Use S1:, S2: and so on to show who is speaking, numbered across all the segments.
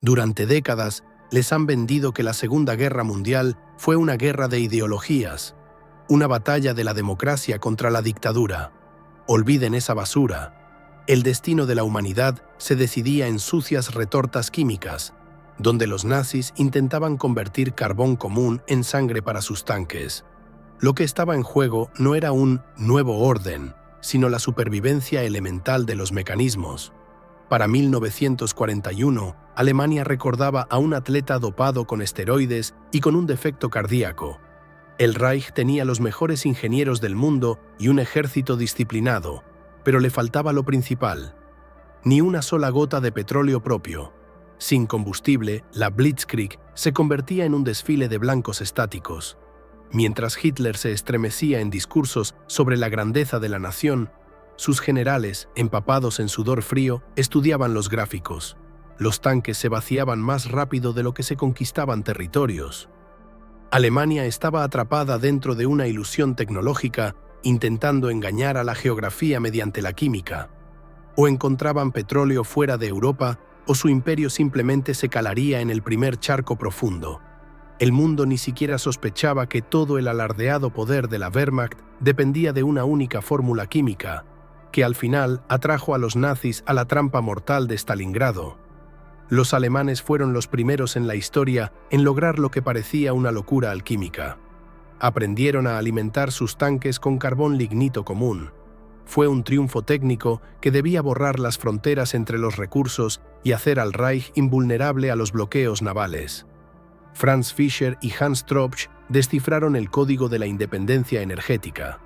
S1: Durante décadas, les han vendido que la Segunda Guerra Mundial fue una guerra de ideologías, una batalla de la democracia contra la dictadura. Olviden esa basura. El destino de la humanidad se decidía en sucias retortas químicas, donde los nazis intentaban convertir carbón común en sangre para sus tanques. Lo que estaba en juego no era un nuevo orden, sino la supervivencia elemental de los mecanismos. Para 1941, Alemania recordaba a un atleta dopado con esteroides y con un defecto cardíaco. El Reich tenía los mejores ingenieros del mundo y un ejército disciplinado, pero le faltaba lo principal: ni una sola gota de petróleo propio. Sin combustible, la Blitzkrieg se convertía en un desfile de blancos estáticos. Mientras Hitler se estremecía en discursos sobre la grandeza de la nación, sus generales, empapados en sudor frío, estudiaban los gráficos. Los tanques se vaciaban más rápido de lo que se conquistaban territorios. Alemania estaba atrapada dentro de una ilusión tecnológica, intentando engañar a la geografía mediante la química. O encontraban petróleo fuera de Europa, o su imperio simplemente se calaría en el primer charco profundo. El mundo ni siquiera sospechaba que todo el alardeado poder de la Wehrmacht dependía de una única fórmula química, que al final atrajo a los nazis a la trampa mortal de Stalingrado. Los alemanes fueron los primeros en la historia en lograr lo que parecía una locura alquímica. Aprendieron a alimentar sus tanques con carbón lignito común. Fue un triunfo técnico que debía borrar las fronteras entre los recursos y hacer al Reich invulnerable a los bloqueos navales. Franz Fischer y Hans Tropsch descifraron el código de la independencia energética.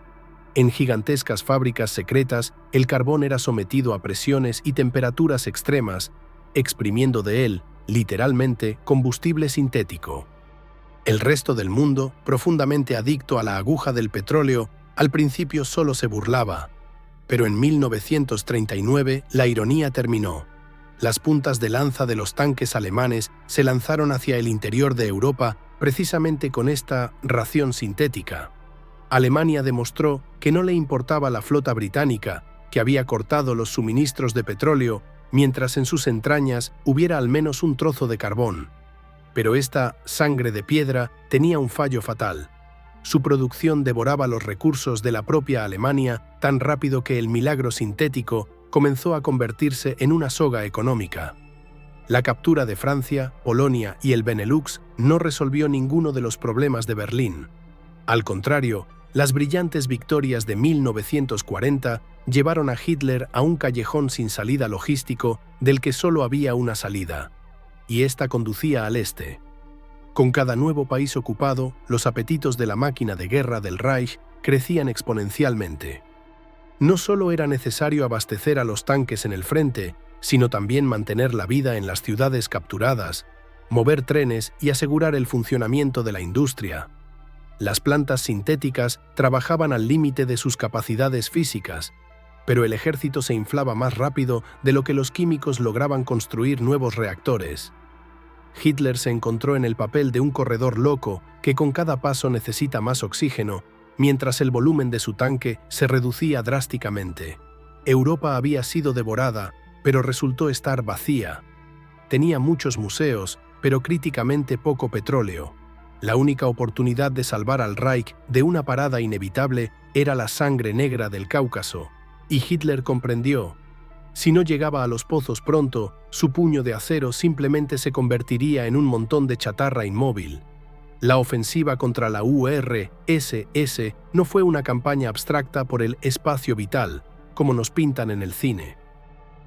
S1: En gigantescas fábricas secretas, el carbón era sometido a presiones y temperaturas extremas, exprimiendo de él, literalmente, combustible sintético. El resto del mundo, profundamente adicto a la aguja del petróleo, al principio solo se burlaba. Pero en 1939 la ironía terminó. Las puntas de lanza de los tanques alemanes se lanzaron hacia el interior de Europa precisamente con esta ración sintética. Alemania demostró que no le importaba la flota británica, que había cortado los suministros de petróleo, mientras en sus entrañas hubiera al menos un trozo de carbón. Pero esta sangre de piedra tenía un fallo fatal. Su producción devoraba los recursos de la propia Alemania tan rápido que el milagro sintético comenzó a convertirse en una soga económica. La captura de Francia, Polonia y el Benelux no resolvió ninguno de los problemas de Berlín. Al contrario, las brillantes victorias de 1940 llevaron a Hitler a un callejón sin salida logístico del que solo había una salida, y esta conducía al este. Con cada nuevo país ocupado, los apetitos de la máquina de guerra del Reich crecían exponencialmente. No solo era necesario abastecer a los tanques en el frente, sino también mantener la vida en las ciudades capturadas, mover trenes y asegurar el funcionamiento de la industria. Las plantas sintéticas trabajaban al límite de sus capacidades físicas, pero el ejército se inflaba más rápido de lo que los químicos lograban construir nuevos reactores. Hitler se encontró en el papel de un corredor loco que con cada paso necesita más oxígeno, mientras el volumen de su tanque se reducía drásticamente. Europa había sido devorada, pero resultó estar vacía. Tenía muchos museos, pero críticamente poco petróleo. La única oportunidad de salvar al Reich de una parada inevitable era la sangre negra del Cáucaso, y Hitler comprendió: si no llegaba a los pozos pronto, su puño de acero simplemente se convertiría en un montón de chatarra inmóvil. La ofensiva contra la URSS no fue una campaña abstracta por el espacio vital, como nos pintan en el cine.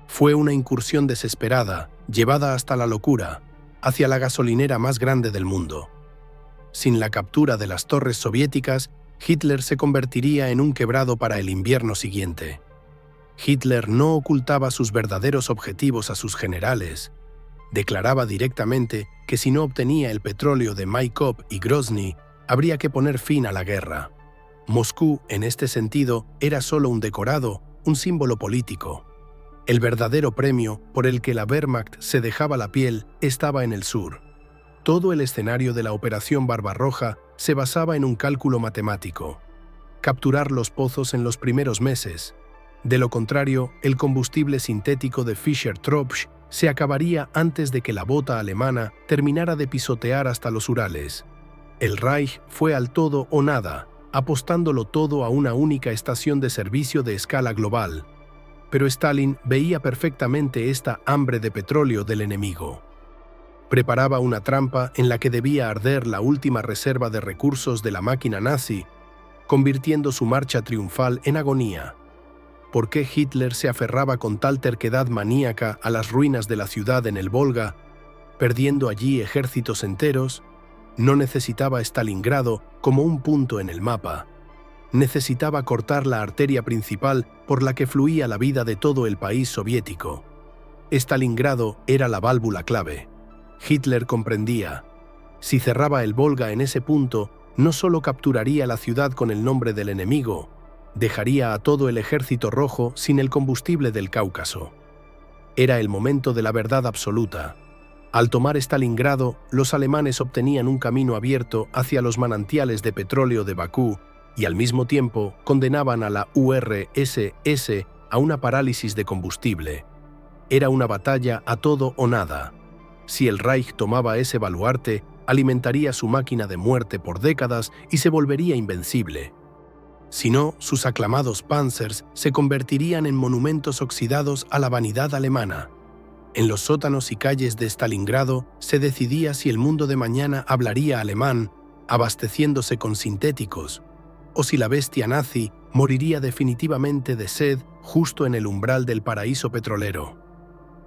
S1: Fue una incursión desesperada, llevada hasta la locura, hacia la gasolinera más grande del mundo. Sin la captura de las torres soviéticas, Hitler se convertiría en un quebrado para el invierno siguiente. Hitler no ocultaba sus verdaderos objetivos a sus generales. Declaraba directamente que si no obtenía el petróleo de Maikop y Grozny, habría que poner fin a la guerra. Moscú, en este sentido, era solo un decorado, un símbolo político. El verdadero premio por el que la Wehrmacht se dejaba la piel estaba en el sur. Todo el escenario de la Operación Barbarroja se basaba en un cálculo matemático: capturar los pozos en los primeros meses. De lo contrario, el combustible sintético de Fischer-Tropsch se acabaría antes de que la bota alemana terminara de pisotear hasta los Urales. El Reich fue al todo o nada, apostándolo todo a una única estación de servicio de escala global. Pero Stalin veía perfectamente esta hambre de petróleo del enemigo. Preparaba una trampa en la que debía arder la última reserva de recursos de la máquina nazi, convirtiendo su marcha triunfal en agonía. ¿Por qué Hitler se aferraba con tal terquedad maníaca a las ruinas de la ciudad en el Volga, perdiendo allí ejércitos enteros? No necesitaba Stalingrado como un punto en el mapa. Necesitaba cortar la arteria principal por la que fluía la vida de todo el país soviético. Stalingrado era la válvula clave. Hitler comprendía. Si cerraba el Volga en ese punto, no solo capturaría la ciudad con el nombre del enemigo, dejaría a todo el ejército rojo sin el combustible del Cáucaso. Era el momento de la verdad absoluta. Al tomar Stalingrado, los alemanes obtenían un camino abierto hacia los manantiales de petróleo de Bakú y al mismo tiempo condenaban a la URSS a una parálisis de combustible. Era una batalla a todo o nada. Si el Reich tomaba ese baluarte, alimentaría su máquina de muerte por décadas y se volvería invencible. Si no, sus aclamados Panzers se convertirían en monumentos oxidados a la vanidad alemana. En los sótanos y calles de Stalingrado se decidía si el mundo de mañana hablaría alemán, abasteciéndose con sintéticos, o si la bestia nazi moriría definitivamente de sed justo en el umbral del paraíso petrolero.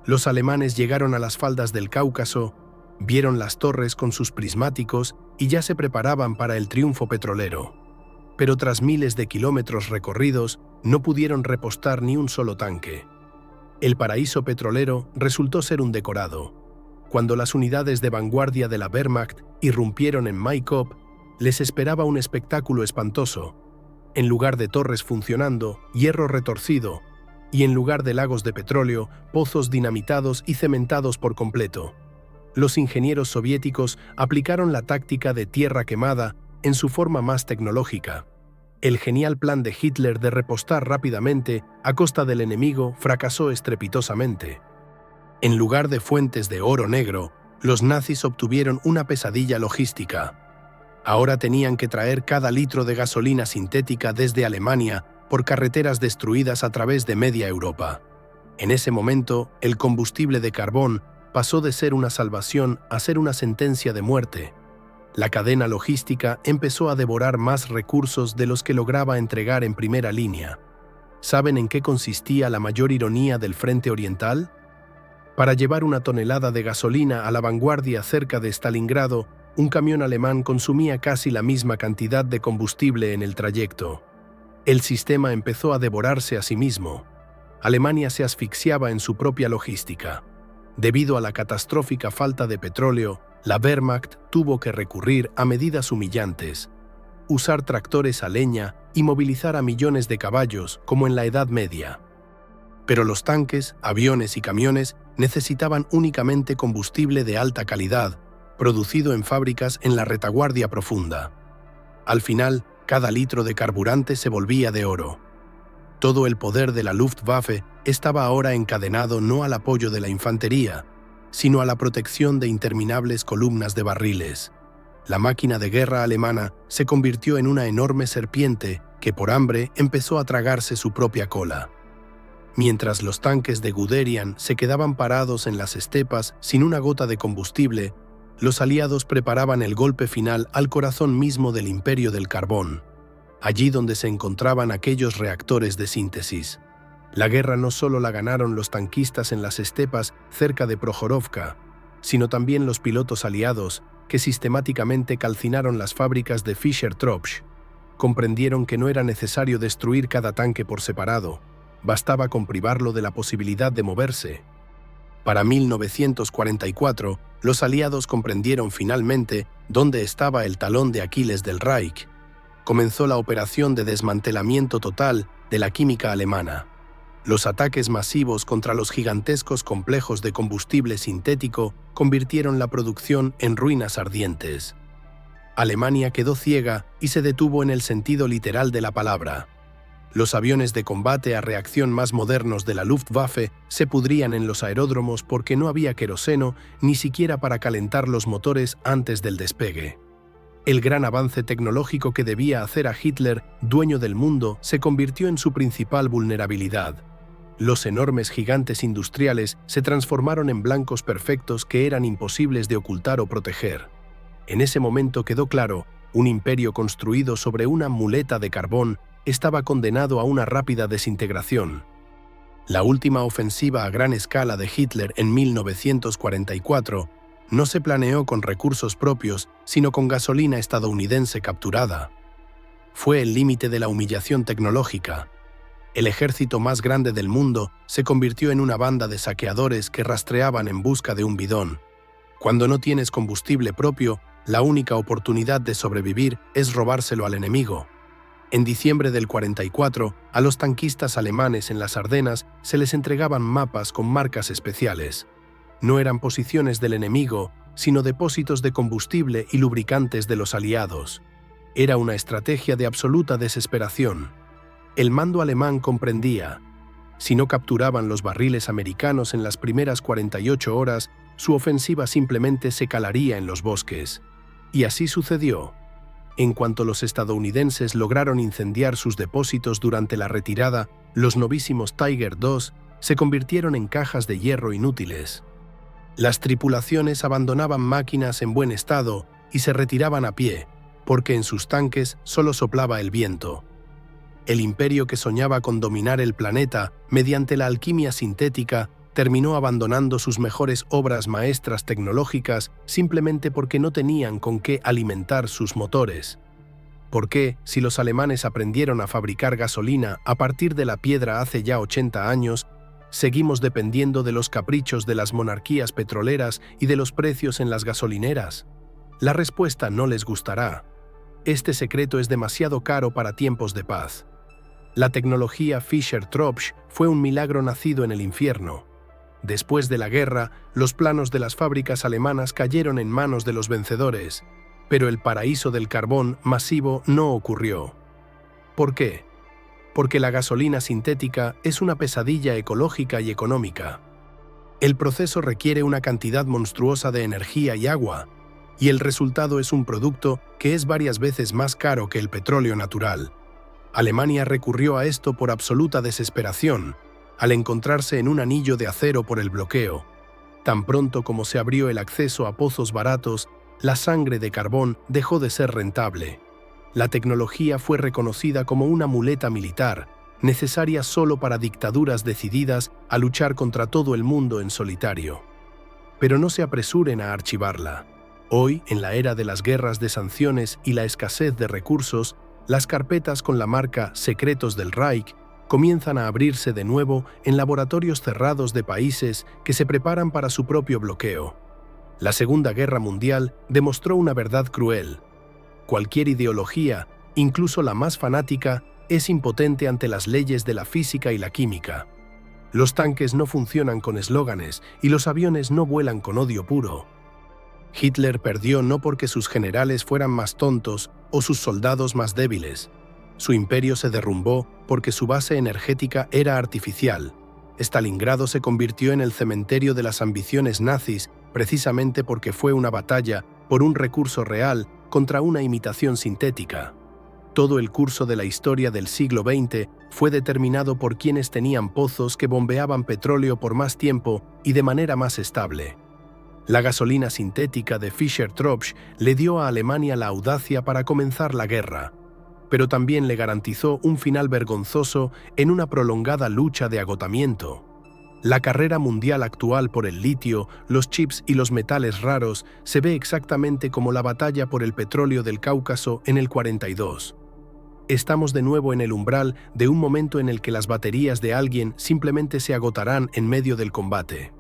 S1: Los alemanes llegaron a las faldas del Cáucaso, vieron las torres con sus prismáticos y ya se preparaban para el triunfo petrolero. Pero tras miles de kilómetros recorridos, no pudieron repostar ni un solo tanque. El paraíso petrolero resultó ser un decorado. Cuando las unidades de vanguardia de la Wehrmacht irrumpieron en Maikop, les esperaba un espectáculo espantoso. En lugar de torres funcionando, hierro retorcido, y en lugar de lagos de petróleo, pozos dinamitados y cementados por completo. Los ingenieros soviéticos aplicaron la táctica de tierra quemada en su forma más tecnológica. El genial plan de Hitler de repostar rápidamente a costa del enemigo fracasó estrepitosamente. En lugar de fuentes de oro negro, los nazis obtuvieron una pesadilla logística. Ahora tenían que traer cada litro de gasolina sintética desde Alemania por carreteras destruidas a través de media Europa. En ese momento, el combustible de carbón pasó de ser una salvación a ser una sentencia de muerte. La cadena logística empezó a devorar más recursos de los que lograba entregar en primera línea. ¿Saben en qué consistía la mayor ironía del Frente Oriental? Para llevar una tonelada de gasolina a la vanguardia cerca de Stalingrado, un camión alemán consumía casi la misma cantidad de combustible en el trayecto. El sistema empezó a devorarse a sí mismo. Alemania se asfixiaba en su propia logística. Debido a la catastrófica falta de petróleo, la Wehrmacht tuvo que recurrir a medidas humillantes, usar tractores a leña y movilizar a millones de caballos como en la Edad Media. Pero los tanques, aviones y camiones necesitaban únicamente combustible de alta calidad, producido en fábricas en la retaguardia profunda. Al final, cada litro de carburante se volvía de oro. Todo el poder de la Luftwaffe estaba ahora encadenado no al apoyo de la infantería, sino a la protección de interminables columnas de barriles. La máquina de guerra alemana se convirtió en una enorme serpiente que por hambre empezó a tragarse su propia cola. Mientras los tanques de Guderian se quedaban parados en las estepas sin una gota de combustible, los aliados preparaban el golpe final al corazón mismo del imperio del carbón, allí donde se encontraban aquellos reactores de síntesis. La guerra no solo la ganaron los tanquistas en las estepas cerca de Prokhorovka, sino también los pilotos aliados que sistemáticamente calcinaron las fábricas de Fischer-Tropsch. Comprendieron que no era necesario destruir cada tanque por separado, bastaba con privarlo de la posibilidad de moverse. Para 1944, los aliados comprendieron finalmente dónde estaba el talón de Aquiles del Reich. Comenzó la operación de desmantelamiento total de la química alemana. Los ataques masivos contra los gigantescos complejos de combustible sintético convirtieron la producción en ruinas ardientes. Alemania quedó ciega y se detuvo en el sentido literal de la palabra. Los aviones de combate a reacción más modernos de la Luftwaffe se pudrían en los aeródromos porque no había queroseno ni siquiera para calentar los motores antes del despegue. El gran avance tecnológico que debía hacer a Hitler dueño del mundo se convirtió en su principal vulnerabilidad. Los enormes gigantes industriales se transformaron en blancos perfectos que eran imposibles de ocultar o proteger. En ese momento quedó claro, un imperio construido sobre una muleta de carbón estaba condenado a una rápida desintegración. La última ofensiva a gran escala de Hitler en 1944 no se planeó con recursos propios, sino con gasolina estadounidense capturada. Fue el límite de la humillación tecnológica. El ejército más grande del mundo se convirtió en una banda de saqueadores que rastreaban en busca de un bidón. Cuando no tienes combustible propio, la única oportunidad de sobrevivir es robárselo al enemigo. En diciembre del 44, a los tanquistas alemanes en las Ardenas se les entregaban mapas con marcas especiales. No eran posiciones del enemigo, sino depósitos de combustible y lubricantes de los aliados. Era una estrategia de absoluta desesperación. El mando alemán comprendía. Si no capturaban los barriles americanos en las primeras 48 horas, su ofensiva simplemente se calaría en los bosques. Y así sucedió. En cuanto los estadounidenses lograron incendiar sus depósitos durante la retirada, los novísimos Tiger II se convirtieron en cajas de hierro inútiles. Las tripulaciones abandonaban máquinas en buen estado y se retiraban a pie, porque en sus tanques solo soplaba el viento. El imperio que soñaba con dominar el planeta mediante la alquimia sintética terminó abandonando sus mejores obras maestras tecnológicas simplemente porque no tenían con qué alimentar sus motores. ¿Por qué, si los alemanes aprendieron a fabricar gasolina a partir de la piedra hace ya 80 años, seguimos dependiendo de los caprichos de las monarquías petroleras y de los precios en las gasolineras? La respuesta no les gustará. Este secreto es demasiado caro para tiempos de paz. La tecnología Fischer-Tropsch fue un milagro nacido en el infierno. Después de la guerra, los planos de las fábricas alemanas cayeron en manos de los vencedores, pero el paraíso del carbón masivo no ocurrió. ¿Por qué? Porque la gasolina sintética es una pesadilla ecológica y económica. El proceso requiere una cantidad monstruosa de energía y agua, y el resultado es un producto que es varias veces más caro que el petróleo natural. Alemania recurrió a esto por absoluta desesperación, al encontrarse en un anillo de acero por el bloqueo. Tan pronto como se abrió el acceso a pozos baratos, la sangre de carbón dejó de ser rentable. La tecnología fue reconocida como una muleta militar, necesaria solo para dictaduras decididas a luchar contra todo el mundo en solitario. Pero no se apresuren a archivarla. Hoy, en la era de las guerras de sanciones y la escasez de recursos, las carpetas con la marca Secretos del Reich comienzan a abrirse de nuevo en laboratorios cerrados de países que se preparan para su propio bloqueo. La Segunda Guerra Mundial demostró una verdad cruel. Cualquier ideología, incluso la más fanática, es impotente ante las leyes de la física y la química. Los tanques no funcionan con eslóganes y los aviones no vuelan con odio puro. Hitler perdió no porque sus generales fueran más tontos o sus soldados más débiles. Su imperio se derrumbó porque su base energética era artificial. Stalingrado se convirtió en el cementerio de las ambiciones nazis precisamente porque fue una batalla por un recurso real contra una imitación sintética. Todo el curso de la historia del siglo XX fue determinado por quienes tenían pozos que bombeaban petróleo por más tiempo y de manera más estable. La gasolina sintética de Fischer-Tropsch le dio a Alemania la audacia para comenzar la guerra, pero también le garantizó un final vergonzoso en una prolongada lucha de agotamiento. La carrera mundial actual por el litio, los chips y los metales raros se ve exactamente como la batalla por el petróleo del Cáucaso en el 42. Estamos de nuevo en el umbral de un momento en el que las baterías de alguien simplemente se agotarán en medio del combate.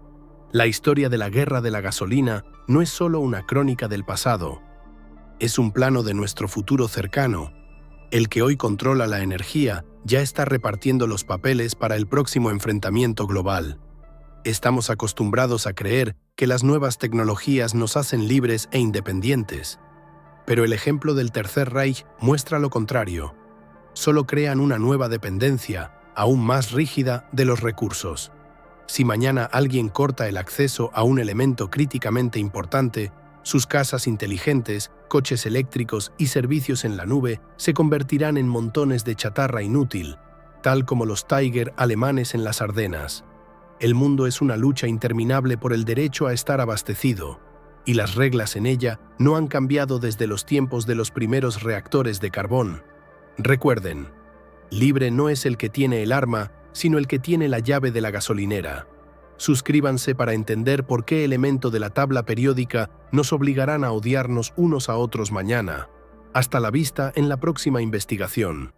S1: La historia de la guerra de la gasolina no es solo una crónica del pasado, es un plano de nuestro futuro cercano. El que hoy controla la energía ya está repartiendo los papeles para el próximo enfrentamiento global. Estamos acostumbrados a creer que las nuevas tecnologías nos hacen libres e independientes. Pero el ejemplo del Tercer Reich muestra lo contrario. solo crean una nueva dependencia, aún más rígida, de los recursos. Si mañana alguien corta el acceso a un elemento críticamente importante, sus casas inteligentes, coches eléctricos y servicios en la nube se convertirán en montones de chatarra inútil, tal como los Tiger alemanes en las Ardenas. El mundo es una lucha interminable por el derecho a estar abastecido, y las reglas en ella no han cambiado desde los tiempos de los primeros reactores de carbón. Recuerden, libre no es el que tiene el arma, sino el que tiene la llave de la gasolinera. Suscríbanse para entender por qué elemento de la tabla periódica nos obligarán a odiarnos unos a otros mañana. Hasta la vista en la próxima investigación.